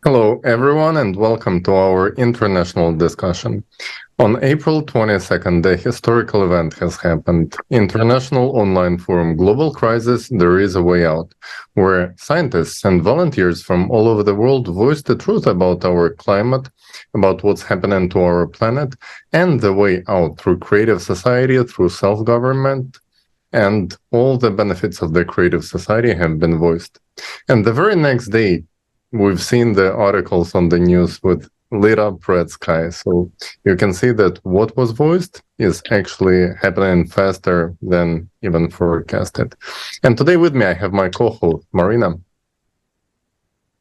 Hello, everyone, and welcome to our international discussion. On April 22nd, a historical event has happened. International Online Forum Global Crisis, There is a Way Out, where scientists and volunteers from all over the world voiced the truth about our climate, about what's happening to our planet, and the way out through creative society, through self-government, and all the benefits of the creative society have been voiced. And the very next day, we've seen the articles on the news with lit up red sky. So you can see that what was voiced is actually happening faster than even forecasted. And today with me, I have my co-host, Marina.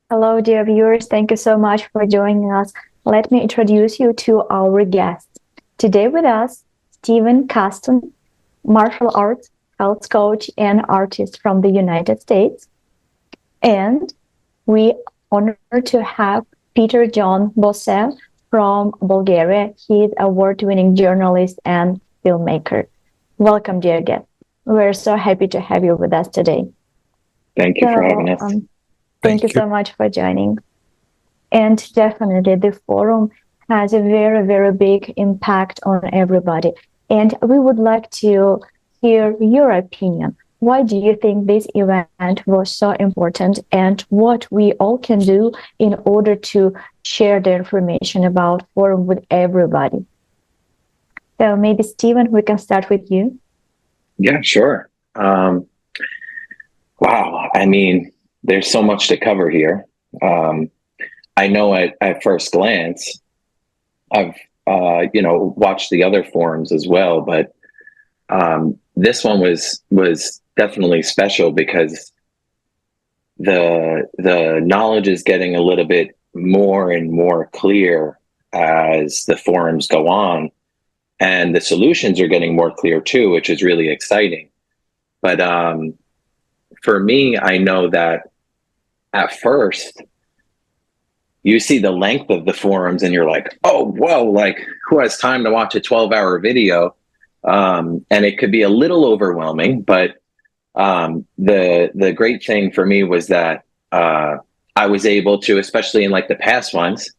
Hello, dear viewers. Thank you so much for joining us. Let me introduce you to our guests. Today with us, Stephen Kasten, martial arts, health coach, and artist from the United States. And we honor to have Peter John Bosse from Bulgaria. He's an award-winning journalist and filmmaker. Welcome, dear guest. We're so happy to have you with us today. Thank you for having us. Thank you so much for joining. And definitely the forum has a very, very big impact on everybody. And we would like to hear your opinion. Why do you think this event was so important, and what we all can do in order to share the information about forum with everybody? So maybe, Stephen, we can start with you. Yeah, sure. Wow. I mean, there's so much to cover here. I know at first glance, I've, watched the other forums as well, but this one was definitely special because the knowledge is getting a little bit more and more clear as the forums go on, and the solutions are getting more clear too, which is really exciting. But for me, I know that at first you see the length of the forums and you're like, oh, whoa, like who has time to watch a 12-hour video? And it could be a little overwhelming, but the great thing for me was that I was able to, especially in like the past ones,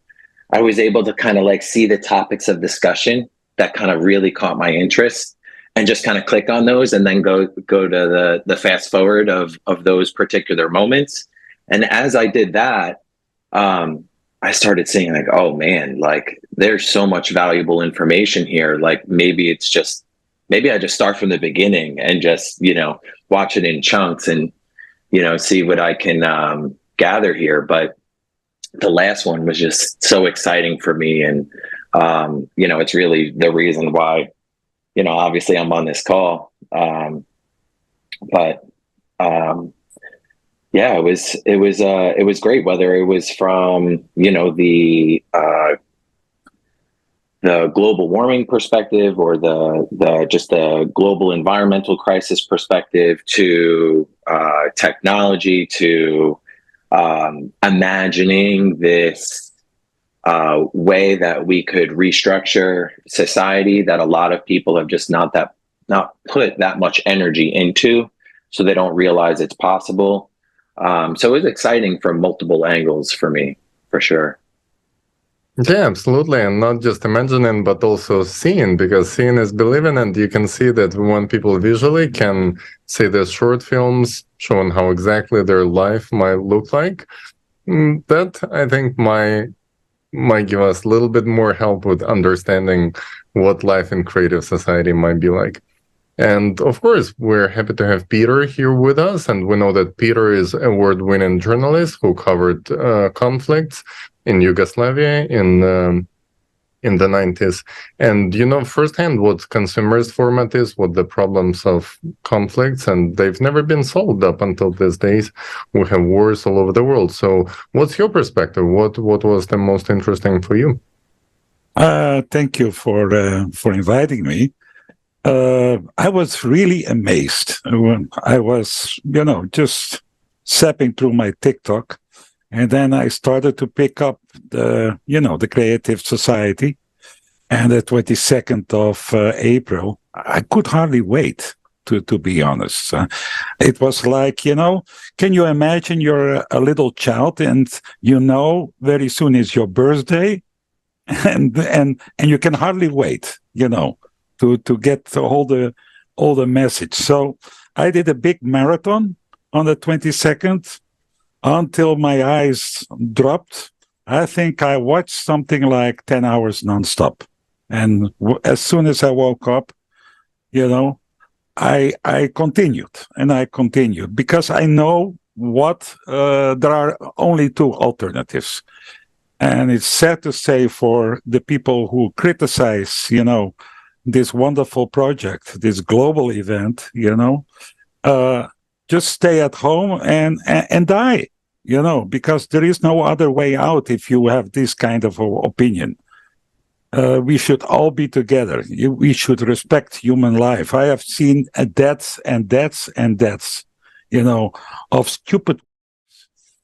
I was able to kind of like see the topics of discussion that kind of really caught my interest and just kind of click on those and then go to the fast forward of those particular moments. And as I did that, I started seeing like, oh man, like there's so much valuable information here. Like maybe I just start from the beginning and just, watch it in chunks and, see what I can gather here. But the last one was just so exciting for me. And, it's really the reason why, obviously I'm on this call. Yeah, it was great, whether it was from, the global warming perspective or the global environmental crisis perspective to technology to imagining this way that we could restructure society that a lot of people have just not put that much energy into, so they don't realize it's possible. So it was exciting from multiple angles for me, for sure. Yeah, absolutely. And not just imagining, but also seeing, because seeing is believing. And you can see that when people visually can see the short films showing how exactly their life might look like, that I think might give us a little bit more help with understanding what life in creative society might be like. And of course, we're happy to have Peter here with us. And we know that Peter is an award-winning journalist who covered conflicts in Yugoslavia in the 90s. And you know firsthand what consumerist format is, what the problems of conflicts, and they've never been solved up until these days. We have wars all over the world. So what's your perspective? What was the most interesting for you? Thank you for inviting me. I was really amazed when I was, just zapping through my TikTok, and then I started to pick up the Creative Society, and the 22nd of April, I could hardly wait to be honest. It was like, can you imagine you're a little child and very soon is your birthday and you can hardly wait, to get all the message. So I did a big marathon on the 22nd until my eyes dropped. I think I watched something like 10 hours nonstop. And as soon as I woke up, I continued because I know there are only two alternatives. And it's sad to say for the people who criticize, this wonderful project, this global event, just stay at home and die, because there is no other way out if you have this kind of opinion. We should all be together. We should respect human life. I have seen deaths and deaths and deaths, of stupid.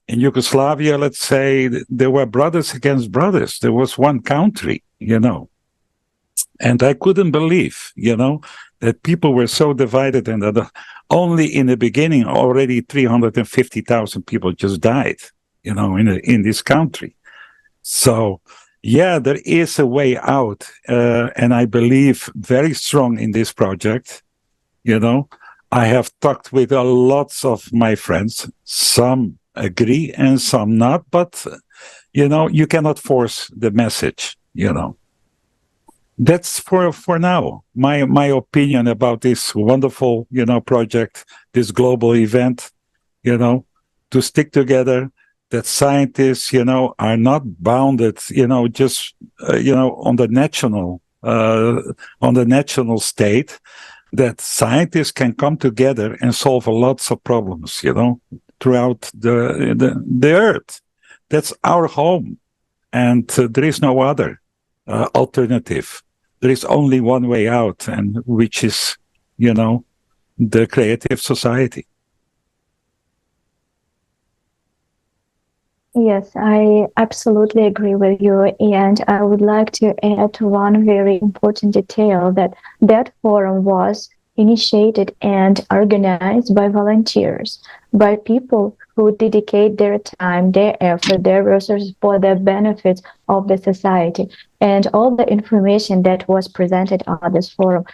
In Yugoslavia, let's say, there were brothers against brothers. There was one country, and I couldn't believe, that people were so divided and that only in the beginning, already 350,000 people just died, in this country. So, yeah, there is a way out, and I believe very strong in this project. I have talked with lots of my friends. Some agree and some not, but you cannot force the message. That's for now my opinion about this wonderful project, this global event. To stick together. That scientists, are not bounded, just, on the national state, that scientists can come together and solve lots of problems, throughout the earth. That's our home. And there is no other alternative. There is only one way out, and which is, the creative society. Yes, I absolutely agree with you. And I would like to add one very important detail that forum was initiated and organized by volunteers, by people who dedicate their time, their effort, their resources for the benefits of the society. And all the information that was presented on this forum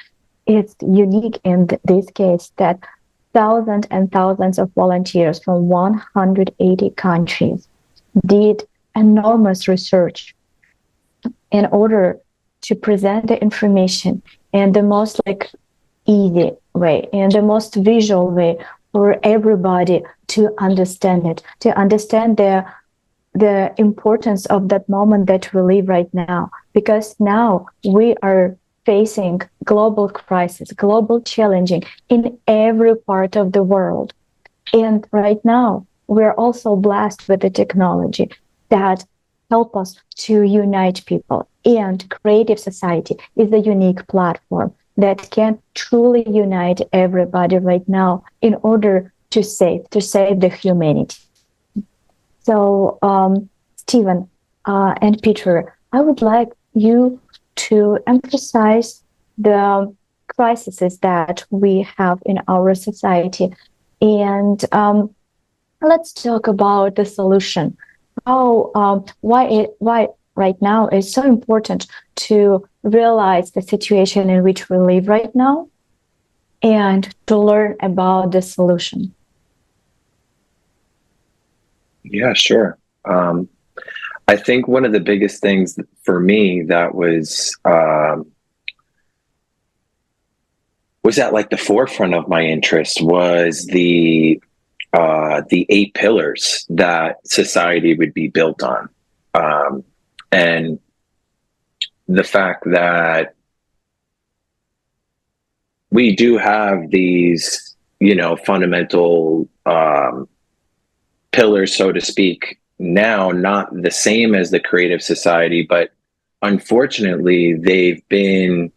is unique in this case, that thousands and thousands of volunteers from 180 countries did enormous research in order to present the information in the most easy way, in the most visual way for everybody to understand it, to understand the importance of that moment that we live right now. Because now we are facing global crisis, global challenging in every part of the world. And right now, we're also blessed with the technology that help us to unite people. And Creative Society is a unique platform that can truly unite everybody right now in order to save the humanity. So, Stephen and Peter, I would like you to emphasize the crises that we have in our society, and let's talk about the solution. Why right now is so important to realize the situation in which we live right now and to learn about the solution. Yeah, sure. I think one of the biggest things for me that was at the forefront of my interest was the 8 pillars that society would be built on. And the fact that we do have these, fundamental pillars, so to speak, now, not the same as the creative society, but unfortunately, they've been,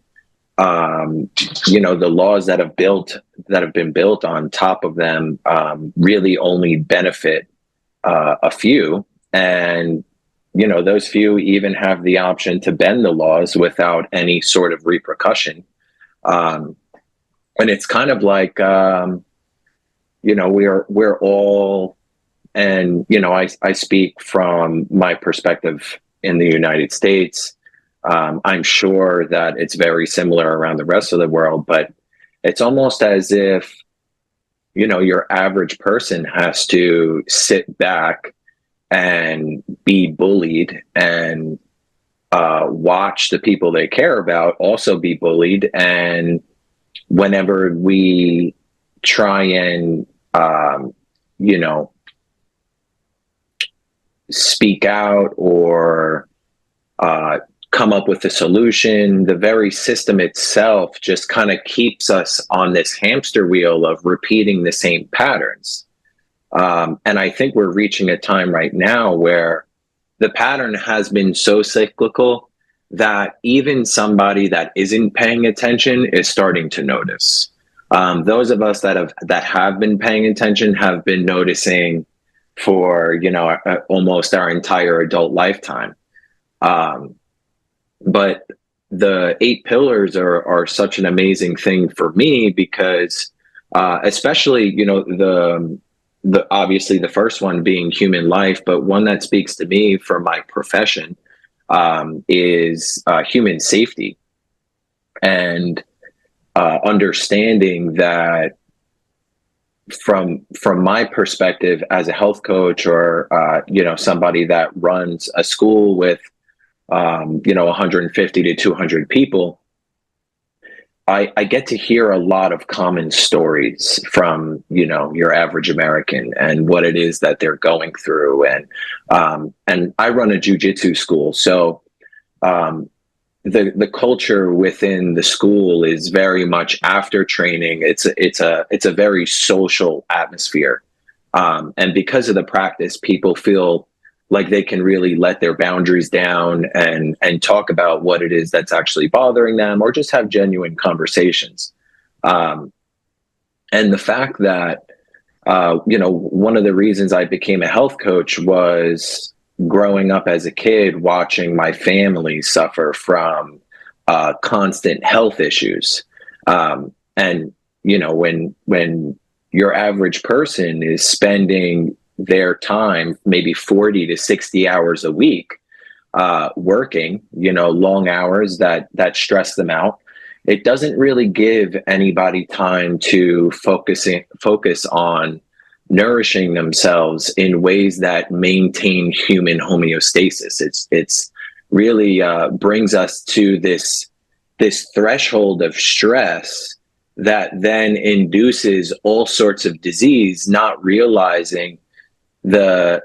the laws that have been built on top of them really only benefit a few. And, those few even have the option to bend the laws without any sort of repercussion. And it's kind of like, we're all, and, I speak from my perspective in the United States. I'm sure that it's very similar around the rest of the world, but it's almost as if, your average person has to sit back and be bullied and watch the people they care about also be bullied. And whenever we try and, speak out or come up with a solution, the very system itself just kind of keeps us on this hamster wheel of repeating the same patterns. And I think we're reaching a time right now where the pattern has been so cyclical that even somebody that isn't paying attention is starting to notice. Those of us that have been paying attention have been noticing for almost our entire adult lifetime. But the 8 pillars are such an amazing thing for me because, especially the obviously the first one being human life, but one that speaks to me for my profession is human safety, and understanding that from my perspective as a health coach or somebody that runs a school with 150 to 200 people, I get to hear a lot of common stories from your average American and what it is that they're going through, and I run a jiu-jitsu school, so the culture within the school is very much after training. It's a very social atmosphere, and because of the practice, people feel like they can really let their boundaries down and talk about what it is that's actually bothering them, or just have genuine conversations. And the fact that one of the reasons I became a health coach was growing up as a kid, watching my family suffer from constant health issues. And, when your average person is spending their time, maybe 40 to 60 hours a week, working, long hours that stress them out, it doesn't really give anybody time to focus on nourishing themselves in ways that maintain human homeostasis. It's really brings us to this threshold of stress that then induces all sorts of disease, not realizing the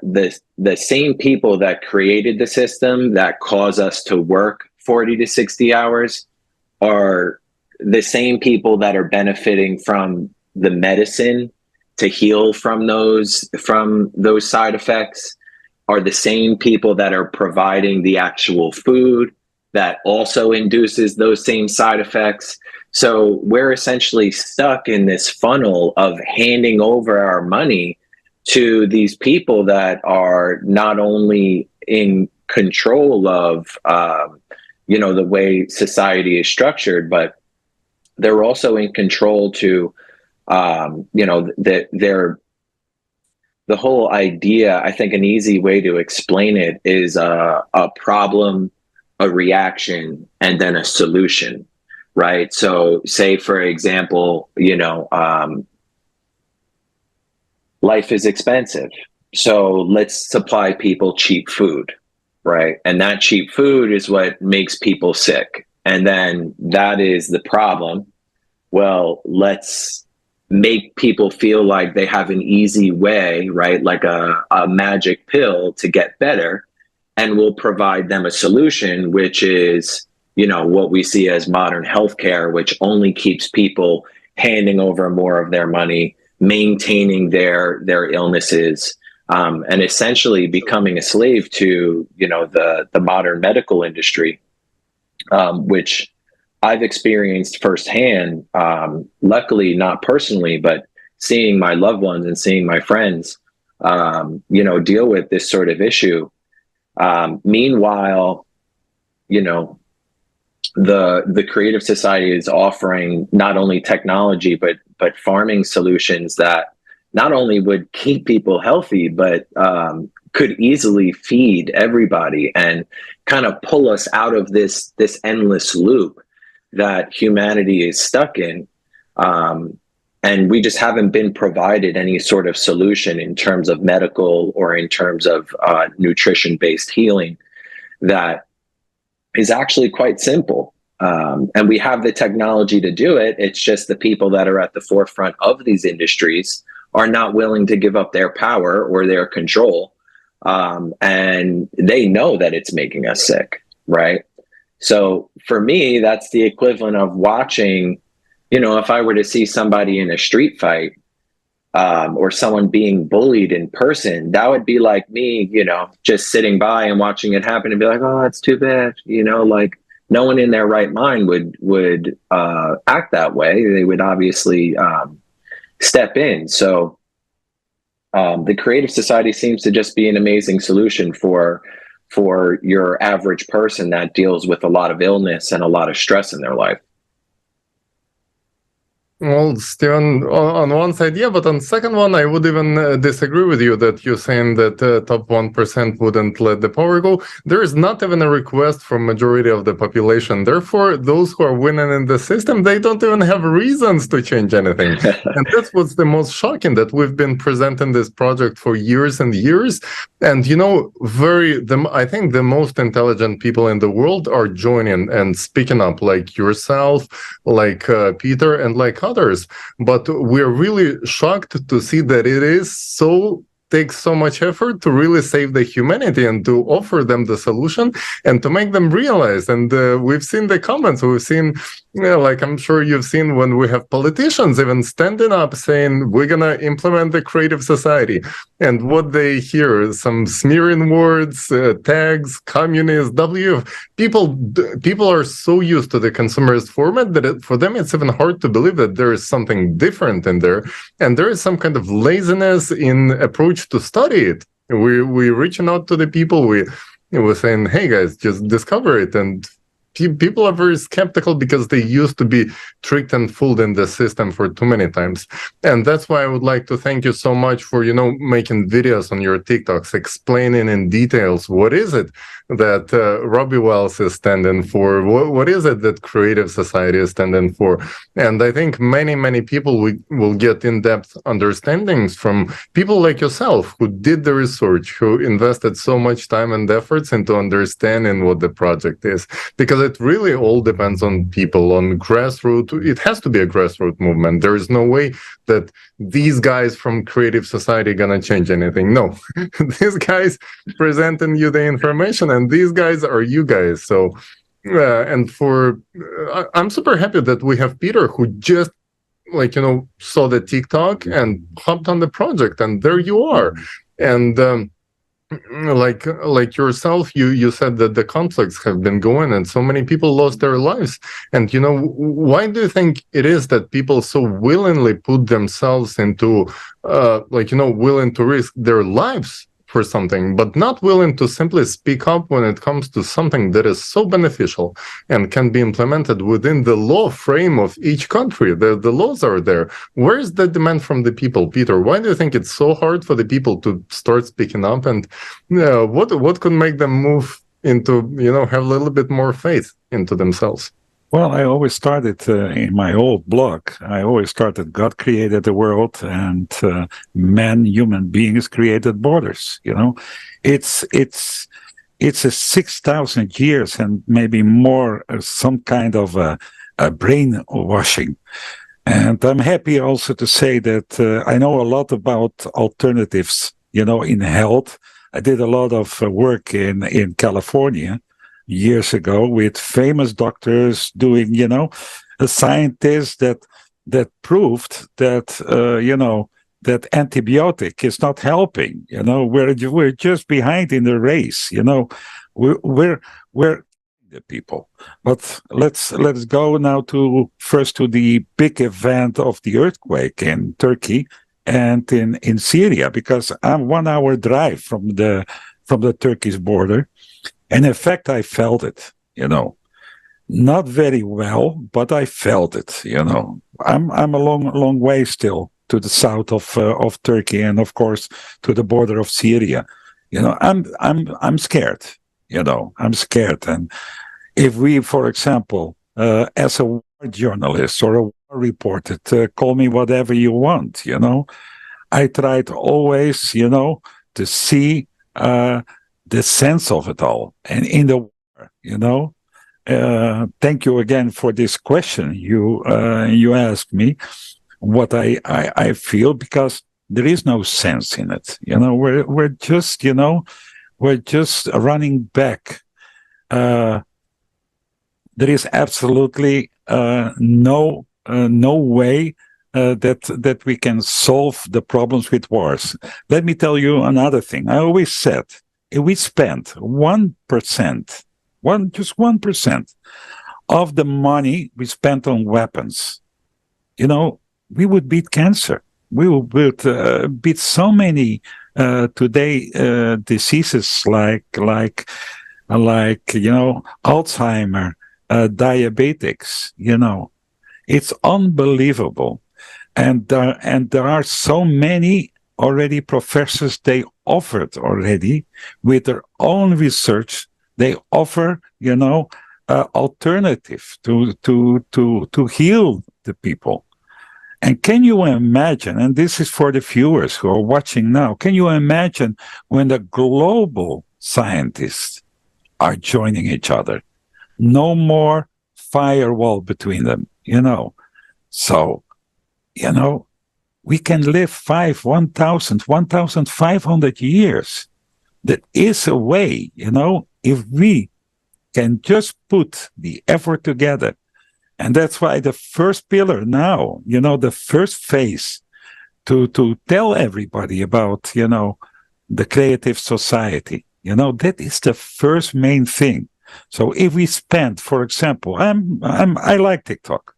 same people that created the system that cause us to work 40 to 60 hours are the same people that are benefiting from the medicine to heal from those side effects, are the same people that are providing the actual food that also induces those same side effects. So we're essentially stuck in this funnel of handing over our money to these people that are not only in control of the way society is structured, but they're also in control to that they're the whole idea. I think an easy way to explain it is a problem, a reaction, and then a solution, right? So say, for example, life is expensive, so let's supply people cheap food, right? And that cheap food is what makes people sick. And then that is the problem. Well, let's make people feel like they have an easy way, right? Like a magic pill to get better. And we'll provide them a solution, which is, what we see as modern healthcare, which only keeps people handing over more of their money, maintaining their illnesses, and essentially becoming a slave to, the modern medical industry, which I've experienced firsthand, luckily not personally, but seeing my loved ones and seeing my friends, deal with this sort of issue. Meanwhile, the Creative Society is offering not only technology but farming solutions that not only would keep people healthy, but could easily feed everybody and kind of pull us out of this endless loop that humanity is stuck in. And we just haven't been provided any sort of solution in terms of medical or in terms of nutrition-based healing that is actually quite simple. And we have the technology to do it. It's just the people that are at the forefront of these industries are not willing to give up their power or their control. And they know that it's making us sick, right? So for me, that's the equivalent of watching, if I were to see somebody in a street fight, or someone being bullied in person, that would be like me, just sitting by and watching it happen and be like, oh, that's too bad. Like no one in their right mind would act that way. They would obviously step in. So the Creative Society seems to just be an amazing solution for your average person that deals with a lot of illness and a lot of stress in their life. Well, Steven, on one side, yeah, but on the second one, I would even disagree with you that you're saying that top 1% wouldn't let the power go. There is not even a request from majority of the population. Therefore, those who are winning in the system, they don't even have reasons to change anything. And that's what's the most shocking, that we've been presenting this project for years and years. And, I think the most intelligent people in the world are joining and speaking up, like yourself, like Peter, and like others. But we're really shocked to see that takes so much effort to really save the humanity and to offer them the solution and to make them realize. And we've seen the comments, we've seen, like I'm sure you've seen when we have politicians even standing up saying, we're going to implement the Creative Society. And what they hear is some smearing words, tags, communist, people are so used to the consumerist format that for them it's even hard to believe that there is something different in there. And there is some kind of laziness in approach to study it. We're reaching out to the people. We're saying, hey guys, just discover it. And people are very skeptical because they used to be tricked and fooled in the system for too many times. And that's why I would like to thank you so much for, making videos on your TikToks, explaining in details what is it that Robbie Wells is standing for, what is it that Creative Society is standing for. And I think many people will get in-depth understandings from people like yourself who did the research, who invested so much time and efforts into understanding what the project is. Because it really all depends on people, on grassroots. It has to be a grassroots movement. There is no way that these guys from Creative Society are gonna change anything. No, these guys presenting you the information, and these guys are you guys. So, I'm super happy that we have Peter, who just saw the TikTok and hopped on the project, and there you are. And like yourself, you said that the conflicts have been going and so many people lost their lives. And why do you think it is that people so willingly put themselves into willing to risk their lives for something, but not willing to simply speak up when it comes to something that is so beneficial and can be implemented within the law frame of each country? The laws are there. Where is the demand from the people? Peter, why do you think it's so hard for the people to start speaking up? And what could make them move into, have a little bit more faith into themselves? Well, I always started in my old blog. I always started, God created the world, and human beings created borders. It's a 6,000 years and maybe more, some kind of a brainwashing. And I'm happy also to say that I know a lot about alternatives, in health. I did a lot of work in California years ago with famous doctors doing, scientists that proved that, that antibiotic is not helping. We're just behind in the race. We're the people. But let's go now first to the big event of the earthquake in Turkey and in Syria, because I'm 1 hour drive from the Turkish border. And in fact, I felt it, not very well, but I felt it. I'm a long way still to the south of Turkey, and of course to the border of Syria. I'm scared. I'm scared, and if we, for example, as a war journalist or a war reporter, call me whatever you want, I tried always, to see the sense of it all. And in the war, thank you again for this question. You asked me what I feel, because there is no sense in it. We're just running back. There is absolutely no way that we can solve the problems with wars. Let me tell you another thing. I always said, if we spent 1%, just 1% of the money we spent on weapons, we would beat cancer. We would beat so many today diseases like Alzheimer, diabetics. It's unbelievable. And there are so many already professors, they offered already with their own research, they offer, alternative to heal the people. And can you imagine, and this is for the viewers who are watching now, can you imagine when the global scientists are joining each other? No more firewall between them, So, we can live 1,500 years. That is a way, if we can just put the effort together. And that's why the first pillar now, the first phase to tell everybody about, the creative society, that is the first main thing. So if we spend, for example, I like TikTok,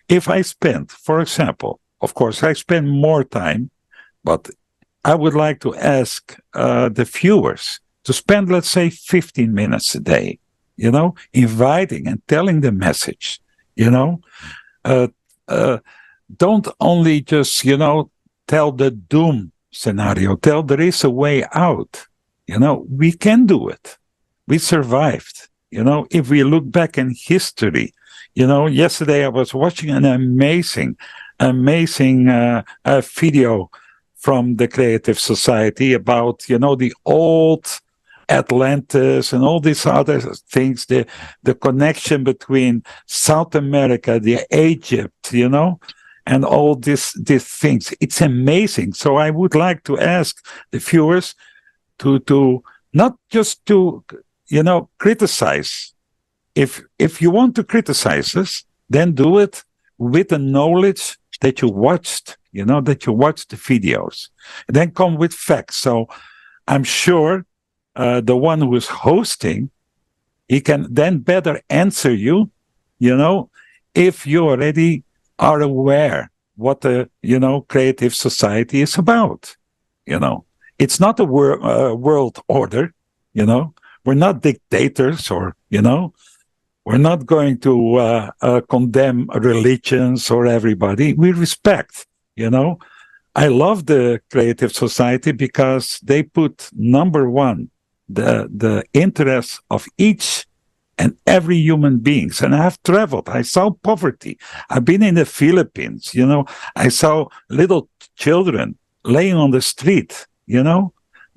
if I spend, for example, of course, I spend more time, but I would like to ask the viewers to spend, let's say, 15 minutes a day, inviting and telling the message, don't only just, tell the doom scenario, tell there is a way out, we can do it. We survived, if we look back in history, yesterday I was watching an amazing video from the Creative Society about, the old Atlantis and all these other things, the connection between South America, the Egypt, and all these things. It's amazing. So I would like to ask the viewers to not just to, criticize. If you want to criticize us, then do it with the knowledge that you watched, that you watched the videos. Then come with facts. So I'm sure the one who is hosting, he can then better answer you, if you already are aware what the, creative society is about. It's not a world order, we're not dictators or, we're not going to condemn religions or everybody. We respect, I love the Creative Society because they put number one, the interests of each and every human beings. And I have traveled. I saw poverty. I've been in the Philippines, I saw little children laying on the street,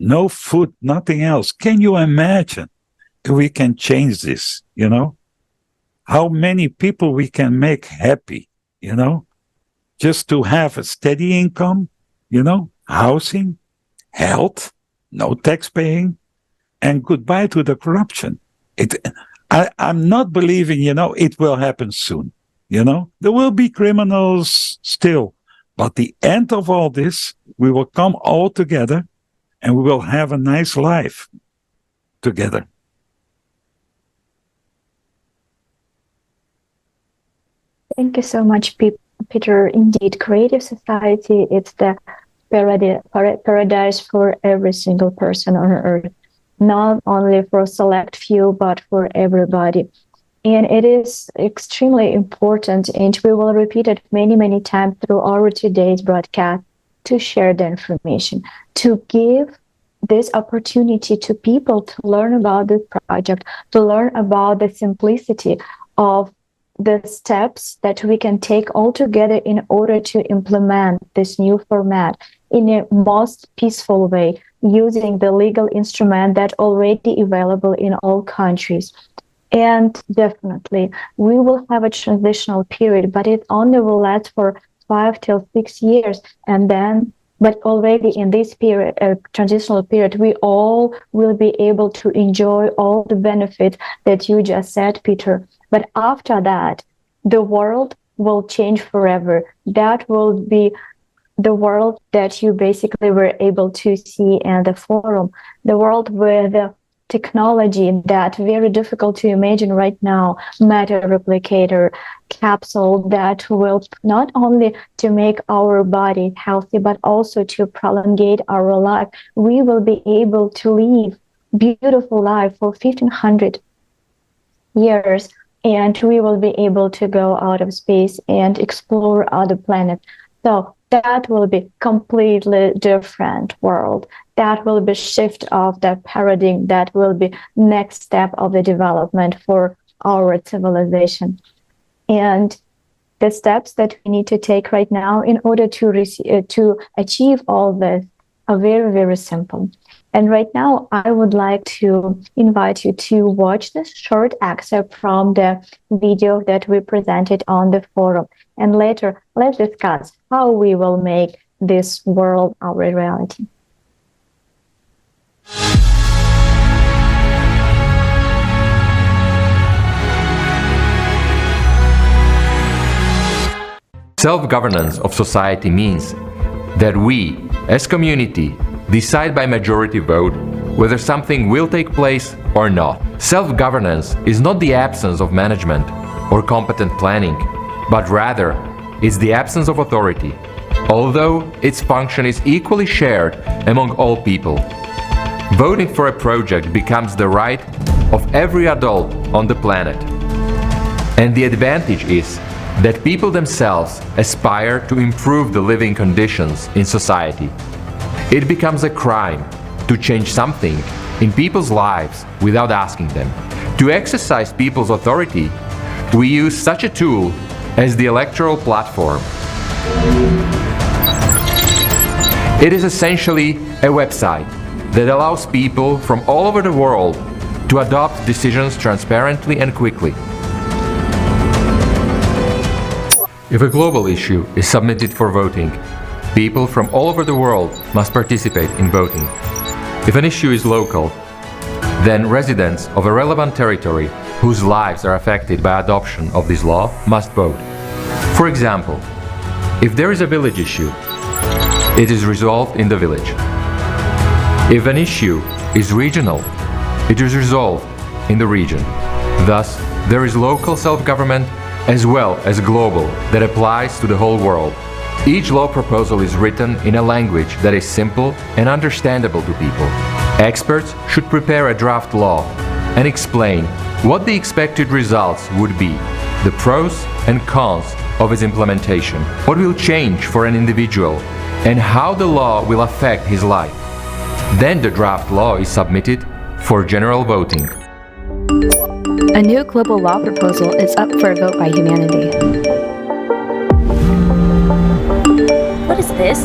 no food, nothing else. Can you imagine if we can change this, how many people we can make happy, just to have a steady income, housing, health, no tax paying, and goodbye to the corruption. I'm not believing, it will happen soon. There will be criminals still, but the end of all this, we will come all together and we will have a nice life together. Thank you so much, Peter. Indeed, Creative Society, it's the paradise for every single person on earth, not only for a select few, but for everybody. And it is extremely important, and we will repeat it many, many times through our today's broadcast, to share the information, to give this opportunity to people to learn about this project, to learn about the simplicity of the steps that we can take all together in order to implement this new format in a most peaceful way, using the legal instrument that already available in all countries. And definitely, we will have a transitional period, but it only will last for 5 till 6 years. And then, but already in this period, transitional period, we all will be able to enjoy all the benefits that you just said, Peter. But after that, the world will change forever. That will be the world that you basically were able to see in the forum, the world with the technology that very difficult to imagine right now, matter replicator capsule that will not only to make our body healthy, but also to prolongate our life. We will be able to live beautiful life for 1500 years, and we will be able to go out of space and explore other planets. So that will be completely different world. That will be shift of the paradigm. That will be next step of the development for our civilization. And the steps that we need to take right now in order to achieve all this are very, very simple. And right now, I would like to invite you to watch this short excerpt from the video that we presented on the forum. And later, let's discuss how we will make this world our reality. Self-governance of society means that we, as community, decide by majority vote whether something will take place or not. Self-governance is not the absence of management or competent planning, but rather is the absence of authority, although its function is equally shared among all people. Voting for a project becomes the right of every adult on the planet. And the advantage is that people themselves aspire to improve the living conditions in society. It becomes a crime to change something in people's lives without asking them. To exercise people's authority, we use such a tool as the electoral platform. It is essentially a website that allows people from all over the world to adopt decisions transparently and quickly. If a global issue is submitted for voting, people from all over the world must participate in voting. If an issue is local, then residents of a relevant territory whose lives are affected by adoption of this law must vote. For example, if there is a village issue, it is resolved in the village. If an issue is regional, it is resolved in the region. Thus, there is local self-government as well as global that applies to the whole world. Each law proposal is written in a language that is simple and understandable to people. Experts should prepare a draft law and explain what the expected results would be, the pros and cons of its implementation, what will change for an individual, and how the law will affect his life. Then the draft law is submitted for general voting. A new global law proposal is up for a vote by humanity. What is this?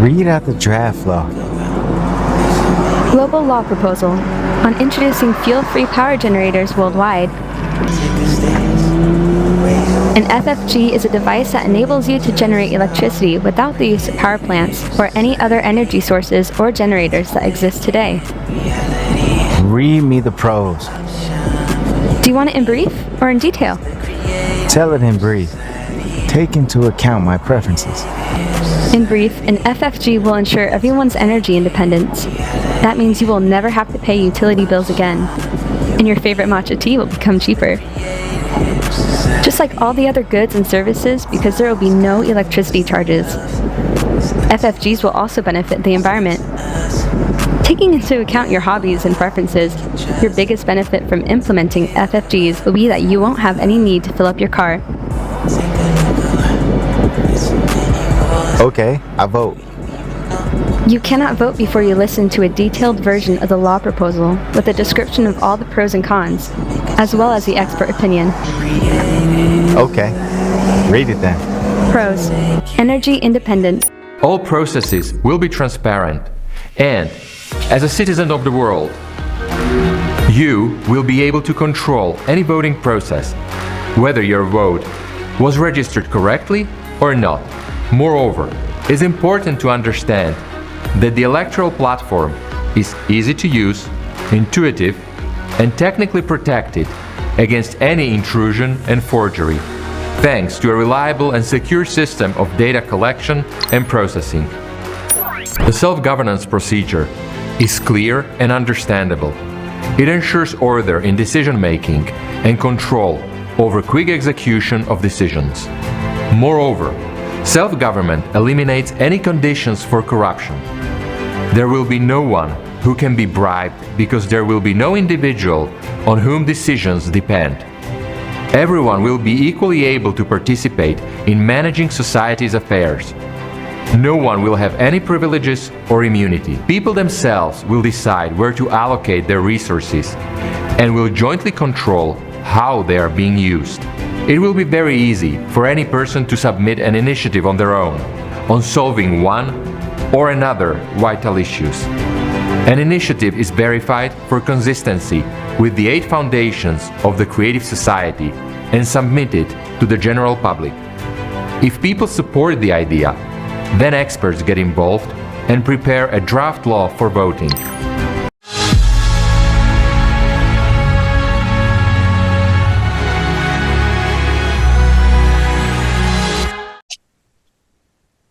Read out the draft law. Global law proposal on introducing fuel-free power generators worldwide. An FFG is a device that enables you to generate electricity without the use of power plants or any other energy sources or generators that exist today. Read me the prose. Do you want it in brief or in detail? Tell it in brief. Take into account my preferences. In brief, an FFG will ensure everyone's energy independence. That means you will never have to pay utility bills again, and your favorite matcha tea will become cheaper. Just like all the other goods and services, because there will be no electricity charges. FFGs will also benefit the environment. Taking into account your hobbies and preferences, your biggest benefit from implementing FFGs will be that you won't have any need to fill up your car. Okay, I vote. You cannot vote before you listen to a detailed version of the law proposal with a description of all the pros and cons, as well as the expert opinion. Okay, read it then. Pros: energy independent. All processes will be transparent, and as a citizen of the world, you will be able to control any voting process, whether your vote was registered correctly or not. Moreover, it's important to understand that the electoral platform is easy to use, intuitive, and technically protected against any intrusion and forgery, thanks to a reliable and secure system of data collection and processing. The self-governance procedure is clear and understandable. It ensures order in decision-making and control over quick execution of decisions. Moreover, self-government eliminates any conditions for corruption. There will be no one who can be bribed because there will be no individual on whom decisions depend. Everyone will be equally able to participate in managing society's affairs. No one will have any privileges or immunity. People themselves will decide where to allocate their resources and will jointly control how they are being used. It will be very easy for any person to submit an initiative on their own, on solving one or another vital issues. An initiative is verified for consistency with the 8 foundations of the creative society and submitted to the general public. If people support the idea, then experts get involved and prepare a draft law for voting.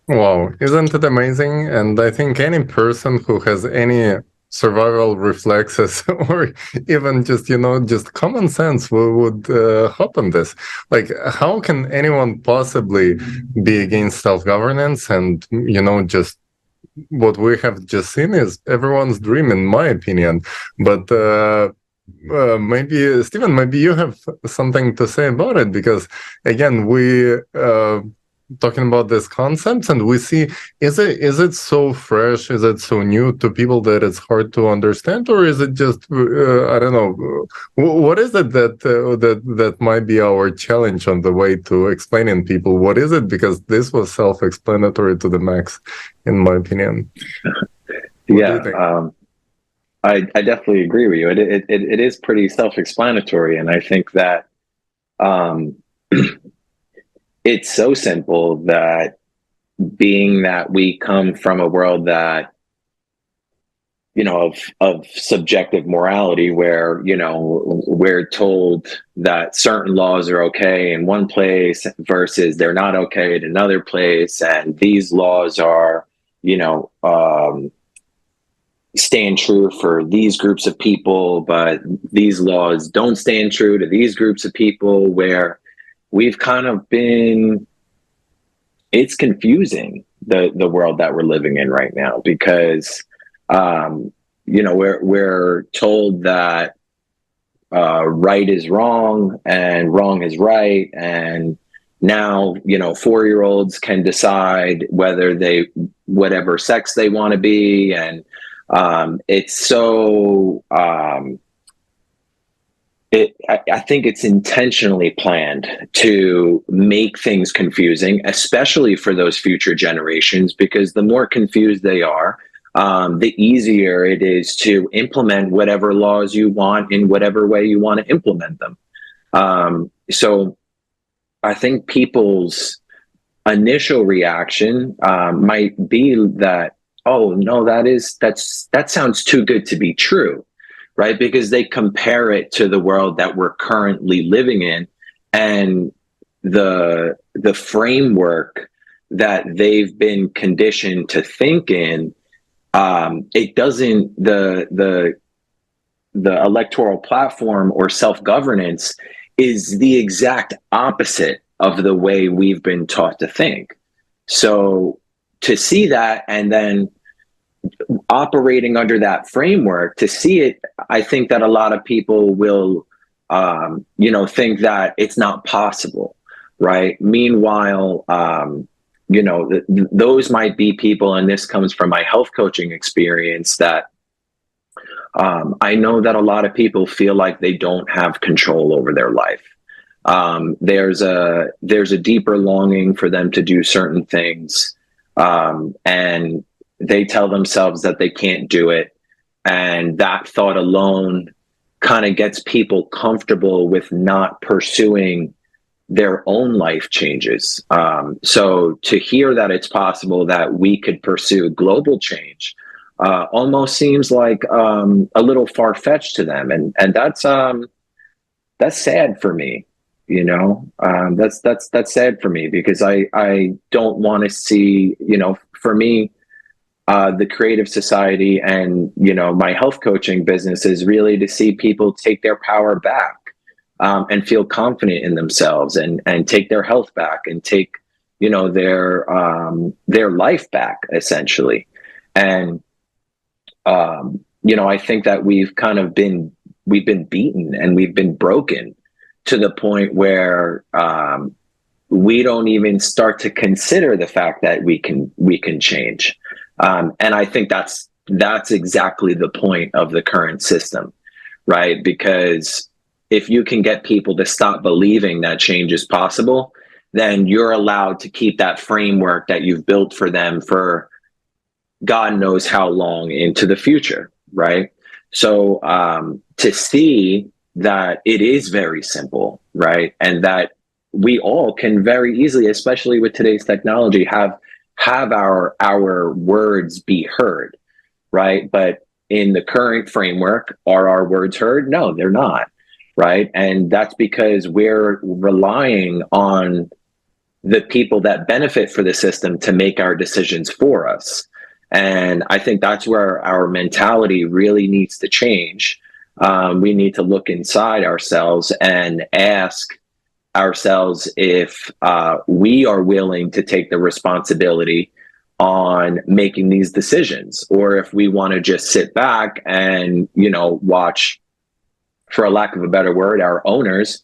Wow, isn't it amazing? And I think any person who has any survival reflexes or even just, just common sense would hop on this. Like, how can anyone possibly be against self-governance? And, just what we have just seen is everyone's dream, in my opinion. But maybe, Stephen, maybe you have something to say about it, because, again, we... talking about these concepts, and we see, is it so fresh, is it so new to people that it's hard to understand, or is it just I don't know, what is it that might be our challenge on the way to explaining people what is it, because this was self-explanatory to the max, in my opinion. I definitely agree with you. It is pretty self-explanatory, and I think that it's so simple that, being that we come from a world that, of subjective morality, where, we're told that certain laws are okay in one place versus they're not okay in another place. And these laws are, stand true for these groups of people, but these laws don't stand true to these groups of people, where we've kind of been, it's confusing, the world that we're living in right now, because, we're told that right is wrong and wrong is right. And now, 4-year-olds can decide whatever sex they want to be. And it's so, I think it's intentionally planned to make things confusing, especially for those future generations, because the more confused they are, the easier it is to implement whatever laws you want in whatever way you want to implement them. So I think people's initial reaction might be that, oh no, that sounds too good to be true. right? Because they compare it to the world that we're currently living in, and the framework that they've been conditioned to think in. It doesn't, the electoral platform or self-governance is the exact opposite of the way we've been taught to think. So to see that, and then operating under that framework, to see it, I think that a lot of people will, think that it's not possible, right? Meanwhile, those might be people, and this comes from my health coaching experience, that I know that a lot of people feel like they don't have control over their life. There's a deeper longing for them to do certain things, and they tell themselves that they can't do it. And that thought alone kind of gets people comfortable with not pursuing their own life changes. So to hear that it's possible that we could pursue global change almost seems like a little far-fetched to them, and that's sad for me. That's sad for me, because I don't want to see, for me, the creative society and my health coaching business is really to see people take their power back, and feel confident in themselves, and take their health back, and take their life back, essentially. And I think that we've been beaten, and we've been broken to the point where we don't even start to consider the fact that we can change. And I think that's exactly the point of the current system, right? Because if you can get people to stop believing that change is possible, then you're allowed to keep that framework that you've built for them for God knows how long into the future, right? So to see that it is very simple, right? And that we all can very easily, especially with today's technology, have our words be heard, right? But in the current framework, are our words heard? No, they're not, right? And that's because we're relying on the people that benefit for the system to make our decisions for us. And I think that's where our mentality really needs to change. We need to look inside ourselves and ask ourselves if we are willing to take the responsibility on making these decisions, or if we want to just sit back and, watch, for a lack of a better word, our owners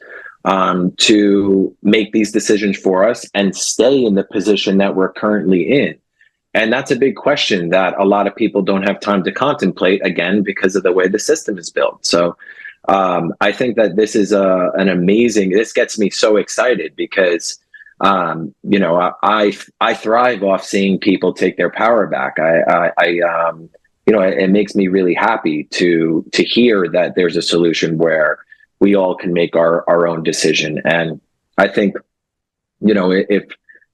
to make these decisions for us and stay in the position that we're currently in. And that's a big question that a lot of people don't have time to contemplate, again, because of the way the system is built. So I think that this is this gets me so excited, because, I thrive off seeing people take their power back. It makes me really happy to hear that there's a solution where we all can make our own decision. And I think, if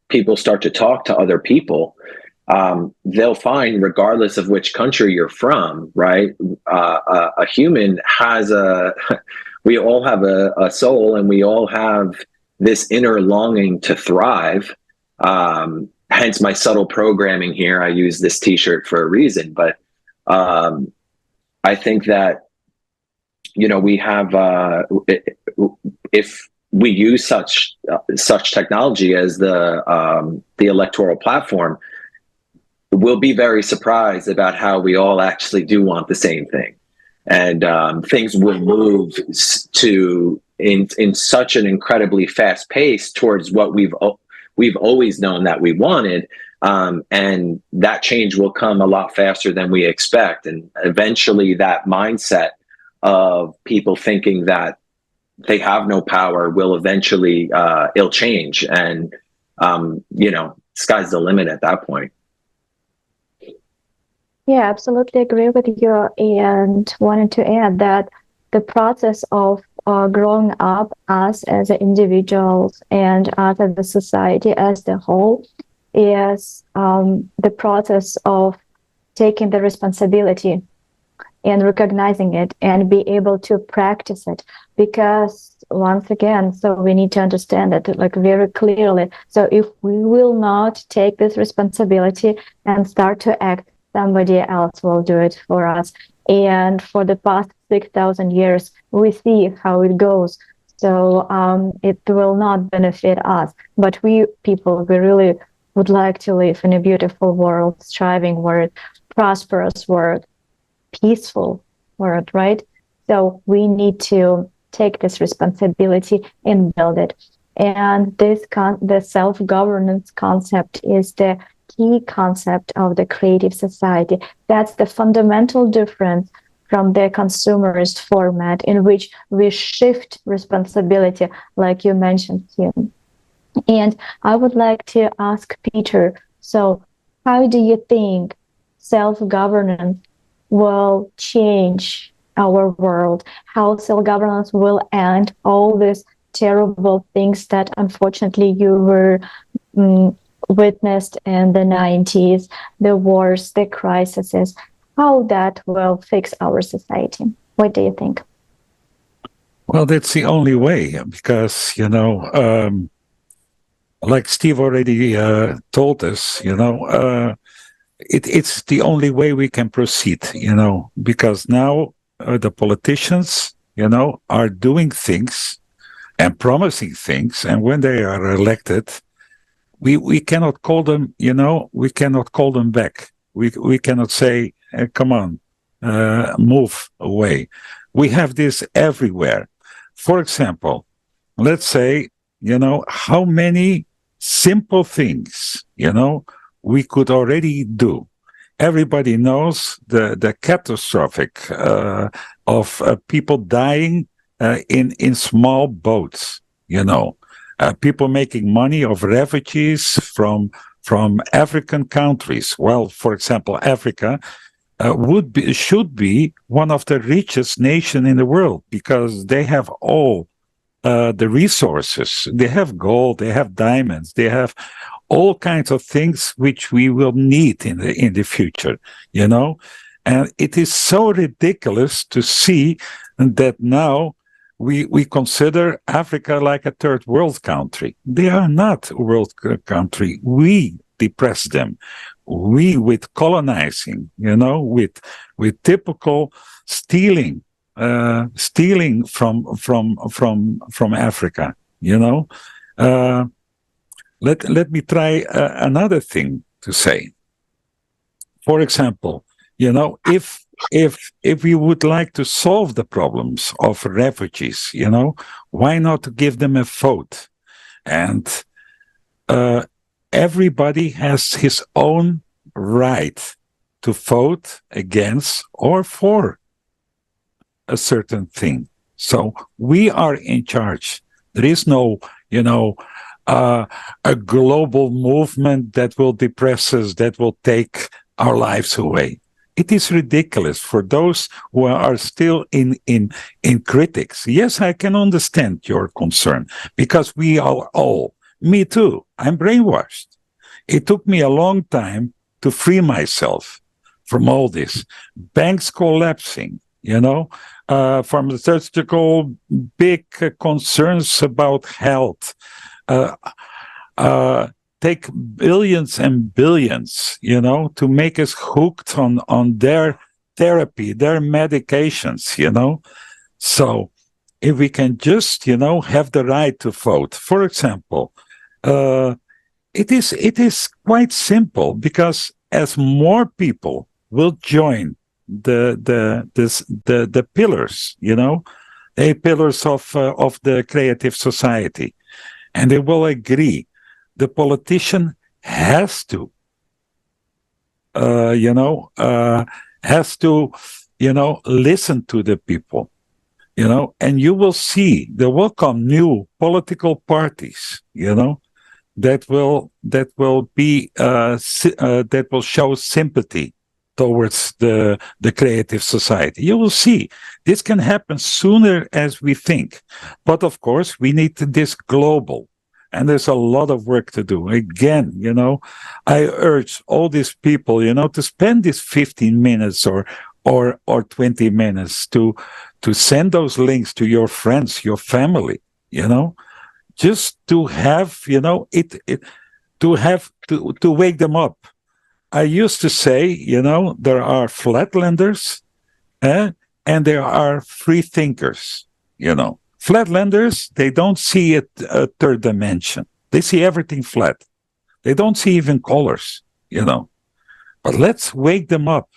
people start to talk to other people, they'll find, regardless of which country you're from, right? A human has we all have a soul, and we all have this inner longing to thrive. Hence my subtle programming here. I use this t-shirt for a reason, but I think that, we have, if we use such technology as the electoral platform, we'll be very surprised about how we all actually do want the same thing. And things will move in such an incredibly fast pace towards what we've always known that we wanted. And that change will come a lot faster than we expect. And eventually that mindset of people thinking that they have no power will eventually, it'll change. And, sky's the limit at that point. Yeah, absolutely agree with you, and wanted to add that the process of growing up us as individuals and us as a society as the whole is the process of taking the responsibility and recognizing it and be able to practice it. Because once again, so we need to understand that like very clearly. So if we will not take this responsibility and start to act, somebody else will do it for us. And for the past 6,000 years, we see how it goes. So it will not benefit us. But we people, we really would like to live in a beautiful world, striving world, prosperous world, peaceful world, right? So we need to take this responsibility and build it. And the self-governance concept is the key concept of the creative society. That's the fundamental difference from the consumerist format in which we shift responsibility, like you mentioned, Tim. And I would like to ask Peter, so how do you think self-governance will change our world? How self-governance will end all these terrible things that unfortunately you were witnessed in the 90s, the wars, the crises, how that will fix our society? What do you think? Well, that's the only way, because, like Steve already told us, it's the only way we can proceed, because now the politicians, are doing things and promising things, and when they are elected, we cannot call them, we cannot call them back. We cannot say, come on, move away. We have this everywhere. For example, let's say, how many simple things, we could already do. Everybody knows the catastrophic of people dying in small boats, people making money of refugees from African countries. Well, for example, Africa should be one of the richest nations in the world, because they have all the resources. They have gold, they have diamonds, they have all kinds of things which we will need in the future, And it is so ridiculous to see that now we consider Africa like a third world country. They are not a world country. We depress them. We, with colonizing, with typical stealing from Africa, Let me try another thing to say. For example, if we would like to solve the problems of refugees, why not give them a vote? And everybody has his own right to vote against or for a certain thing. So we are in charge. There is no, a global movement that will depress us, that will take our lives away. It is ridiculous for those who are still in critics. Yes, I can understand your concern, because we are all, me too, I'm brainwashed. It took me a long time to free myself from all this. Banks collapsing, pharmaceutical big concerns about health, take billions and billions, to make us hooked on their therapy, their medications, So if we can just, have the right to vote, for example, it is quite simple, because as more people will join the pillars, the pillars of the creative society, and they will agree, the politician has to, listen to the people, and you will see there will come new political parties, that will be that will show sympathy towards the creative society. You will see this can happen sooner as we think, but of course we need this global, and there's a lot of work to do. Again, I urge all these people, to spend these 15 minutes or or 20 minutes to send those links to your friends, your family, just to have, to wake them up. I used to say, there are flatlanders, and there are free thinkers, Flatlanders, they don't see it a third dimension. They see everything flat. They don't see even colors, But let's wake them up,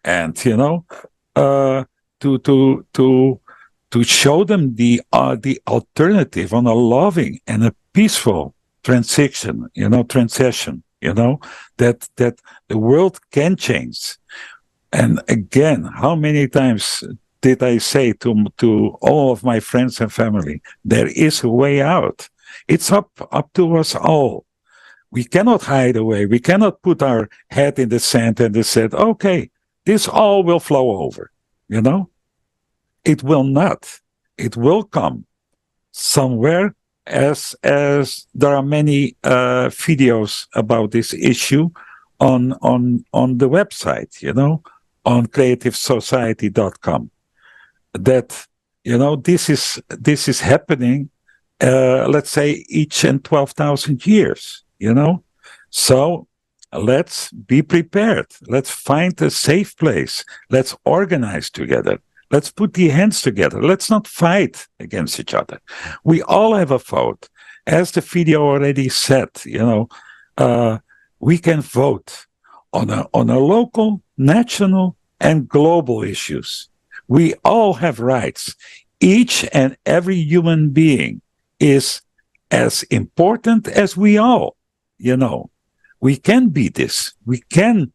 and to show them the alternative on a loving and a peaceful transition, that the world can change. And again, how many times did I say to all of my friends and family, there is a way out. It's up to us all. We cannot hide away. We cannot put our head in the sand and said, okay, this all will flow over. It will not. It will come somewhere, as there are many videos about this issue on the website, on creativesociety.com. That this is happening, let's say each and 12,000 years, So let's be prepared. Let's find a safe place. Let's organize together. Let's put the hands together. Let's not fight against each other. We all have a vote. As the video already said, we can vote on a local, national, and global issues. We all have rights. Each and every human being is as important as we all, We can beat this. We can,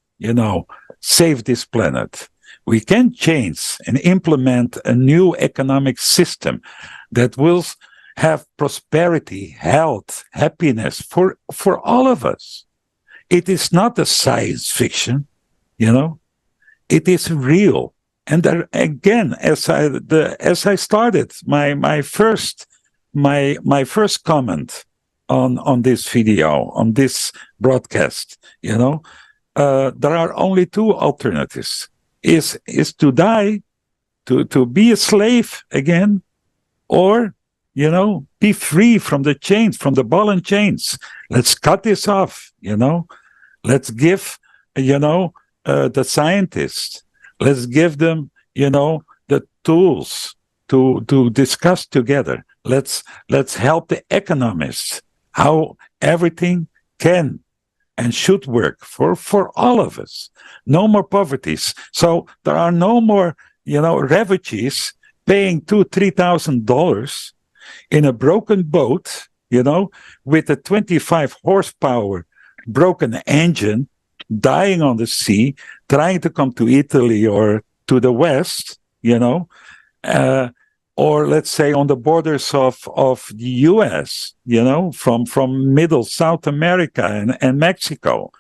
save this planet. We can change and implement a new economic system that will have prosperity, health, happiness for all of us. It is not a science fiction, It is real. And there, again, as I started my first comment on this video, on this broadcast, there are only two alternatives: is to die, to be a slave again, or be free from the chains, from the ball and chains. Let's cut this off. Let's give the scientists. Let's give them, the tools to discuss together. Let's help the economists how everything can and should work for all of us. No more poverties. So there are no more, refugees paying $2,000-$3,000 in a broken boat, with a 25 horsepower broken engine, dying on the sea, trying to come to Italy or to the West, or let's say on the borders of the US, from Middle South America and Mexico,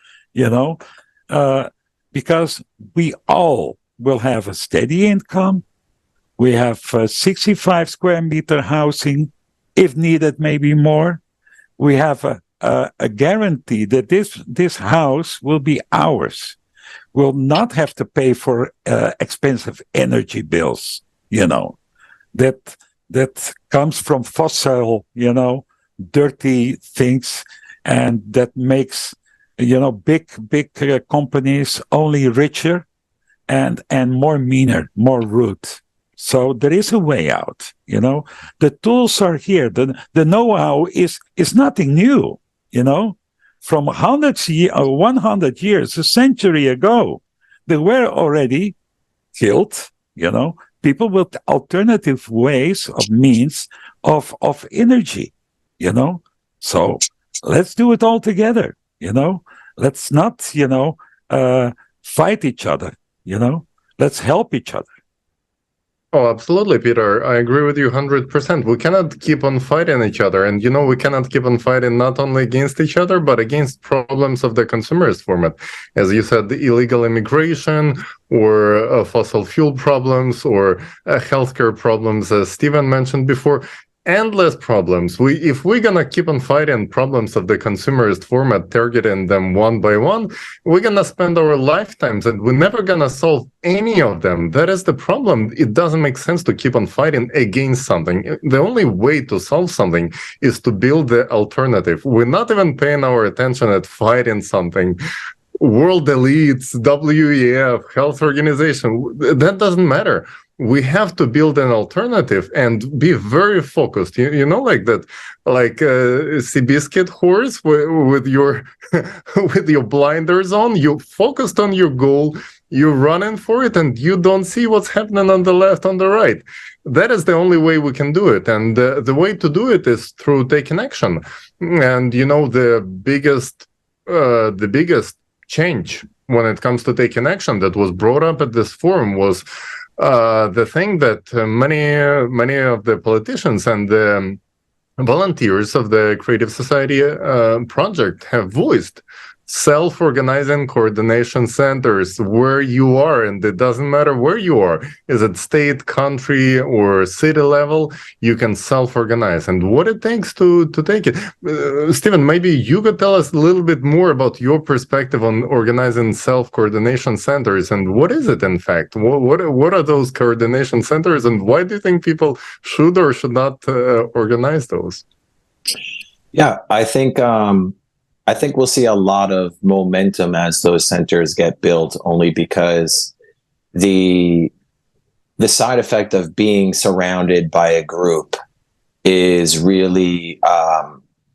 because we all will have a steady income. We have 65 square meter housing, if needed, maybe more. We have a guarantee that this house will be ours. We'll not have to pay for expensive energy bills, that comes from fossil, dirty things, and that makes, big companies only richer and more meaner, more rude. So there is a way out, The tools are here. The know-how is nothing new, From 100 years, a century ago, they were already killed, people with alternative ways of means of energy, So let's do it all together, Let's not, fight each other, Let's help each other. Oh, absolutely, Peter. I agree with you 100%. We cannot keep on fighting each other. And, we cannot keep on fighting not only against each other, but against problems of the consumerist format. As you said, the illegal immigration or fossil fuel problems or healthcare problems, as Steven mentioned before. endless problems. If we're gonna keep on fighting problems of the consumerist format, targeting them one by one, we're gonna spend our lifetimes and we're never gonna solve any of them. That is the problem. It doesn't make sense to keep on fighting against something. The only way to solve something is to build the alternative. We're not even paying our attention at fighting something. World elites, WEF, health organization, that doesn't matter. We have to build an alternative and be very focused. You know, like that, like Seabiscuit horse with your with your blinders on. You focused on your goal. You're running for it, and you don't see what's happening on the left, on the right. That is the only way we can do it, and the way to do it is through taking action. And you know, the biggest change when it comes to taking action that was brought up at this forum was the thing that many of the politicians and the volunteers of the Creative Society project have voiced. Self-organizing coordination centers where you are, and it doesn't matter where you are. Is it state, country, or city level? You can self-organize, and what it takes to take it. Stephen, maybe you could tell us a little bit more about your perspective on organizing self-coordination centers, and what is it in fact? What are those coordination centers, and why do you think people should or should not organize those? Yeah, I think we'll see a lot of momentum as those centers get built, only because the side effect of being surrounded by a group is really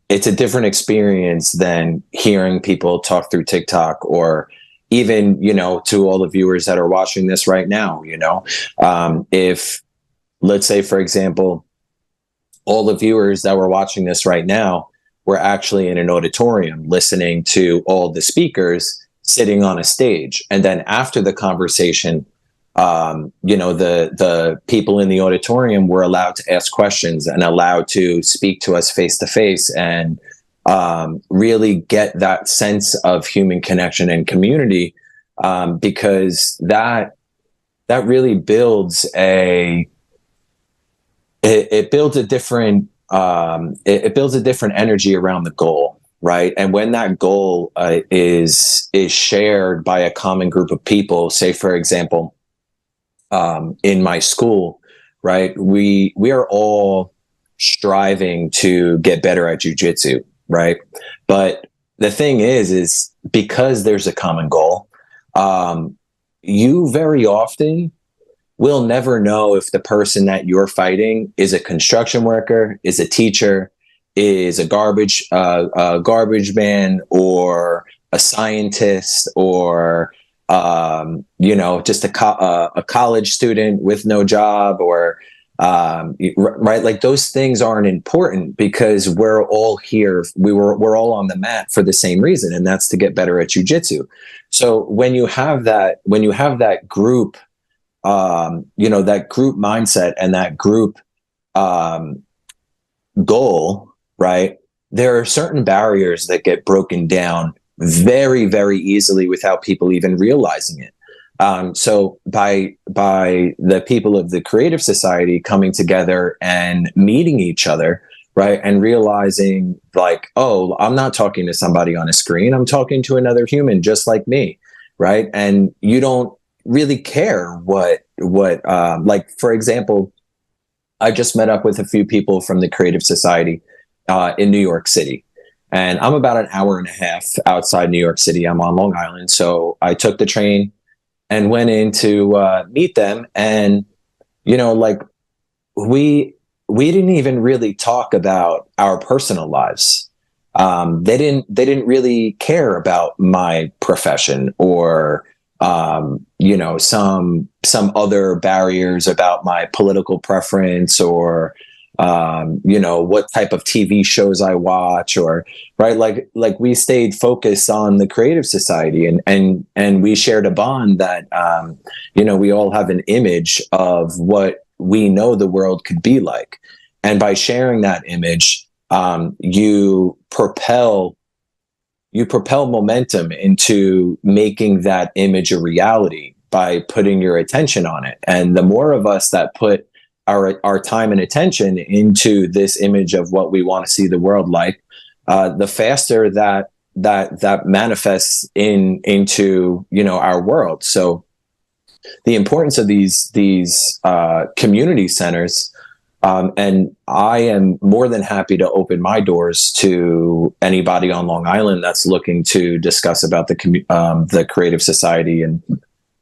it's a different experience than hearing people talk through TikTok, or even, you know, to all the viewers that are watching this right now, you know, if, let's say, for example, all the viewers that were watching this right now were actually in an auditorium listening to all the speakers sitting on a stage. And then after the conversation, you know, the people in the auditorium were allowed to ask questions and allowed to speak to us face to face, and really get that sense of human connection and community, because that really builds it builds a different it builds a different energy around the goal, right? And when that goal is shared by a common group of people, say, for example, in my school, right, we are all striving to get better at jujitsu, right? But the thing is because there's a common goal, you very often we'll never know if the person that you're fighting is a construction worker, is a teacher, is a garbage man, or a scientist, or you know, just a college student with no job, or right, like those things aren't important, because we're all here. We're all on the mat for the same reason, and that's to get better at jujitsu. So when you have that group, you know, that group mindset and that group goal, right? There are certain barriers that get broken down very, very easily without people even realizing it. So by the people of the Creative Society coming together and meeting each other, right, and realizing, like, oh, I'm not talking to somebody on a screen, I'm talking to another human just like me, right? And you don't really care what like, for example, I just met up with a few people from the Creative Society in New York City, and I'm about an hour and a half outside New York City. I'm on Long Island, so I took the train and went in to meet them. And you know, like, we didn't even really talk about our personal lives. They didn't really care about my profession, or you know, some other barriers about my political preference, or you know, what type of TV shows I watch, or right, like we stayed focused on the Creative Society, and we shared a bond that you know, we all have an image of what we know the world could be like, and by sharing that image, you propel momentum into making that image a reality by putting your attention on it. And the more of us that put our time and attention into this image of what we want to see the world like, the faster that manifests into our world. So the importance of these community centers, and I am more than happy to open my doors to anybody on Long Island that's looking to discuss about the Creative Society, and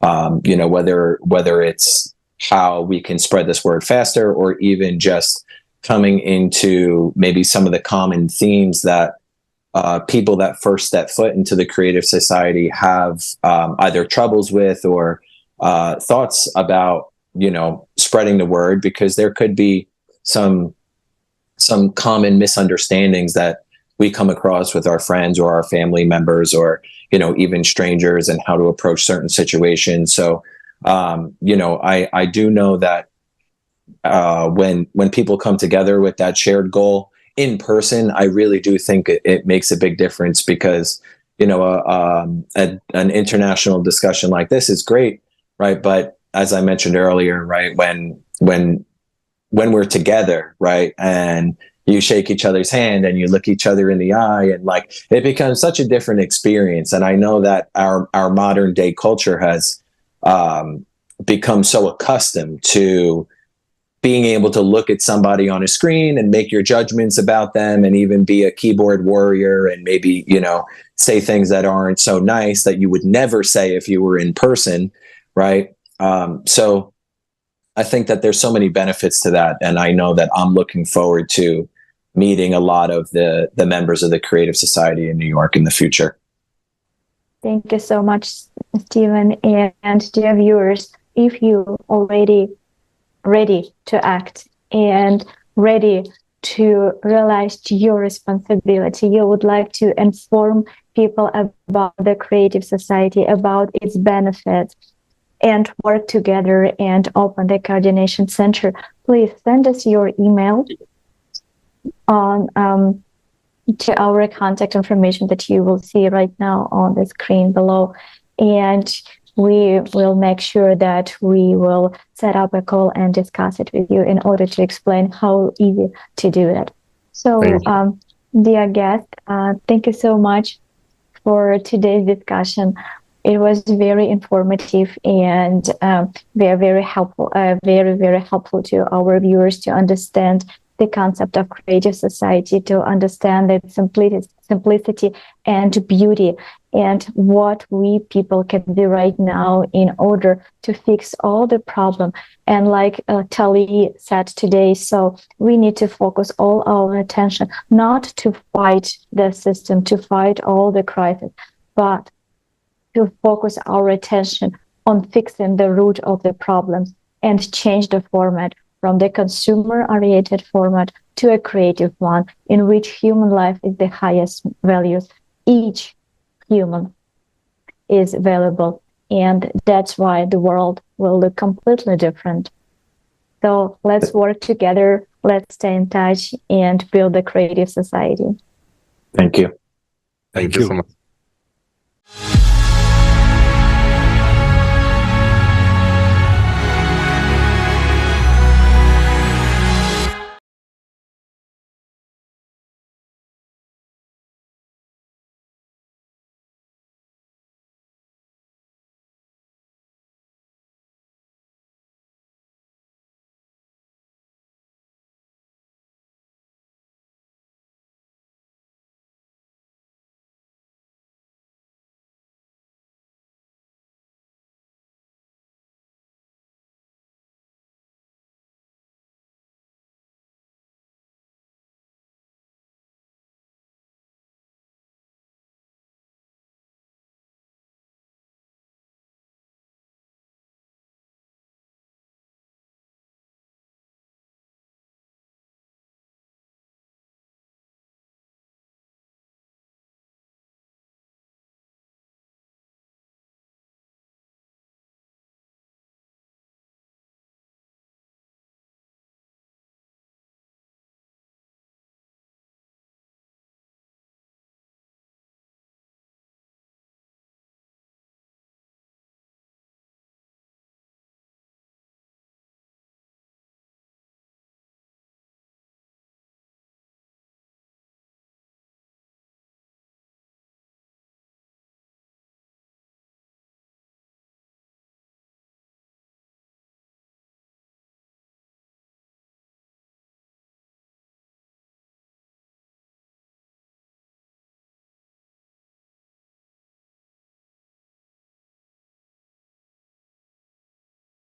whether it's how we can spread this word faster, or even just coming into maybe some of the common themes that people that first step foot into the Creative Society have either troubles with, or thoughts about, spreading the word, because there could be some common misunderstandings that we come across with our friends or our family members, or, even strangers, and how to approach certain situations. So, I do know that when people come together with that shared goal in person, I really do think it makes a big difference, because, an international discussion like this is great, right? But as I mentioned earlier, right, when we're together, right, and you shake each other's hand and you look each other in the eye, and like, it becomes such a different experience. And I know that our modern day culture has become so accustomed to being able to look at somebody on a screen and make your judgments about them, and even be a keyboard warrior, and maybe, say things that aren't so nice that you would never say if you were in person, right? So I think that there's so many benefits to that. And I know that I'm looking forward to meeting a lot of the members of the Creative Society in New York in the future. Thank you so much, Stephen. And dear viewers, if you already ready to act and ready to realize your responsibility, you would like to inform people about the Creative Society, about its benefits, and work together and open the coordination center, please send us your email on to our contact information that you will see right now on the screen below, and we will make sure that we will set up a call and discuss it with you in order to explain how easy to do that. So, dear guest, thank you so much for today's discussion. It was very informative and very helpful, very helpful to our viewers to understand the concept of Creative Society, to understand the simplicity and beauty, and what we people can do right now in order to fix all the problem. And like Tali said today, so we need to focus all our attention not to fight the system, to fight all the crises, but to focus our attention on fixing the root of the problems and change the format from the consumer-oriented format to a creative one, in which human life is the highest values. Each human is valuable, and that's why the world will look completely different. So let's work together, let's stay in touch, and build a Creative Society. Thank you. Thank you so much.